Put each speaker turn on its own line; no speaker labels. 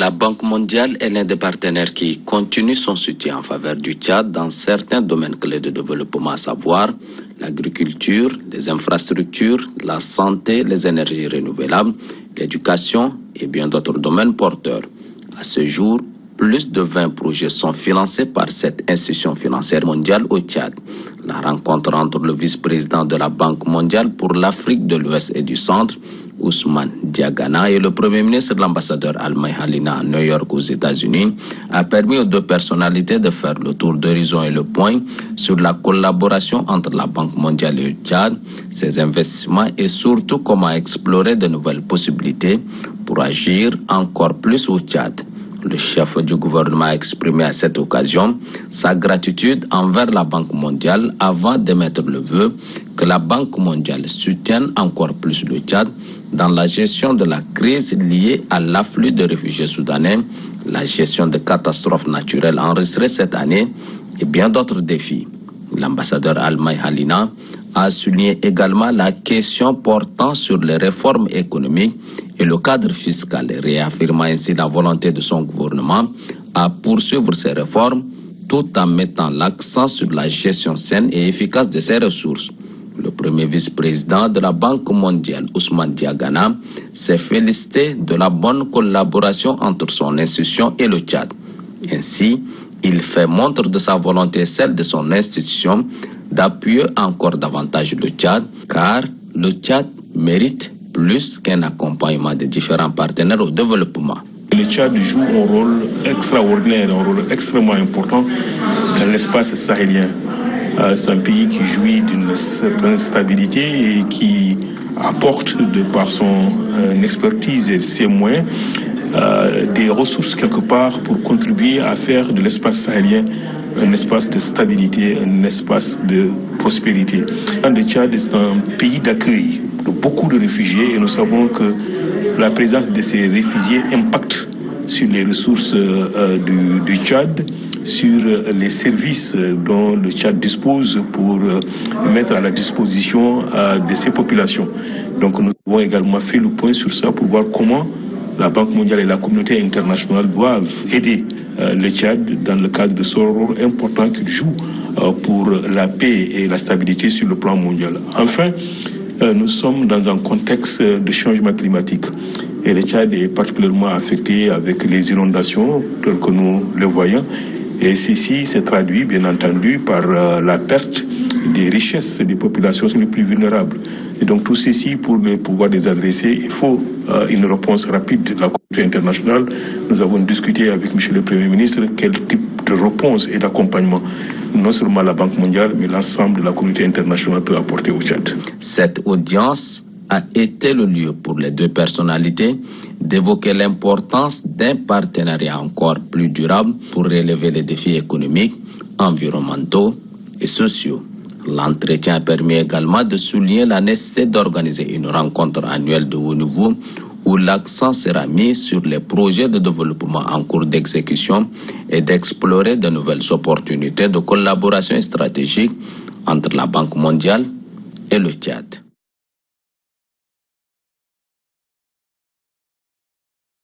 La Banque mondiale est l'un des partenaires qui continue son soutien en faveur du Tchad dans certains domaines clés de développement, à savoir l'agriculture, les infrastructures, la santé, les énergies renouvelables, l'éducation et bien d'autres domaines porteurs. À ce jour, plus de 20 projets sont financés par cette institution financière mondiale au Tchad. La rencontre entre le vice-président de la Banque mondiale pour l'Afrique de l'Ouest et du Centre, Ousmane Diagana, et le Premier ministre de l'ambassadeur Al-May Halina à New York aux États-Unis a permis aux deux personnalités de faire le tour d'horizon et le point sur la collaboration entre la Banque mondiale et le Tchad, ses investissements et surtout comment explorer de nouvelles possibilités pour agir encore plus au Tchad. Le chef du gouvernement a exprimé à cette occasion sa gratitude envers la Banque mondiale avant d'émettre le vœu que la Banque mondiale soutienne encore plus le Tchad dans la gestion de la crise liée à l'afflux de réfugiés soudanais, la gestion de catastrophes naturelles enregistrées cette année et bien d'autres défis. L'ambassadeur Al-May Halina a souligné également la question portant sur les réformes économiques et le cadre fiscal, réaffirmant ainsi la volonté de son gouvernement à poursuivre ces réformes tout en mettant l'accent sur la gestion saine et efficace de ses ressources. Le premier vice-président de la Banque mondiale, Ousmane Diagana, s'est félicité de la bonne collaboration entre son institution et le Tchad. Ainsi, il fait montre de sa volonté et celle de son institution d'appuyer encore davantage le Tchad, car le Tchad mérite plus qu'un accompagnement des différents partenaires au développement.
Le Tchad joue un rôle extraordinaire, un rôle extrêmement important dans l'espace sahélien. C'est un pays qui jouit d'une certaine stabilité et qui apporte, de par son expertise et ses moyens, des ressources quelque part pour contribuer à faire de l'espace sahélien un espace de stabilité, un espace de prospérité. Le Tchad est un pays d'accueil de beaucoup de réfugiés et nous savons que la présence de ces réfugiés impacte sur les ressources du Tchad, sur les services dont le Tchad dispose pour mettre à la disposition de ces populations. Donc nous avons également fait le point sur ça pour voir comment la Banque mondiale et la communauté internationale doivent aider le Tchad dans le cadre de ce rôle important qu'il joue pour la paix et la stabilité sur le plan mondial. Enfin, nous sommes dans un contexte de changement climatique et le Tchad est particulièrement affecté avec les inondations telles que nous le voyons. Et ceci s'est traduit bien entendu par la perte des richesses des populations les plus vulnérables. Et donc tout ceci, pour pouvoir les adresser, il faut une réponse rapide de la communauté internationale. Nous avons discuté avec M. le Premier ministre quel type de réponse et d'accompagnement non seulement la Banque mondiale, mais l'ensemble de la communauté internationale peut apporter au Tchad.
Cette audience a été le lieu pour les deux personnalités d'évoquer l'importance d'un partenariat encore plus durable pour relever les défis économiques, environnementaux et sociaux. L'entretien a permis également de souligner la nécessité d'organiser une rencontre annuelle de haut niveau où l'accent sera mis sur les projets de développement en cours d'exécution et d'explorer de nouvelles opportunités de collaboration stratégique entre la Banque mondiale et le Tchad.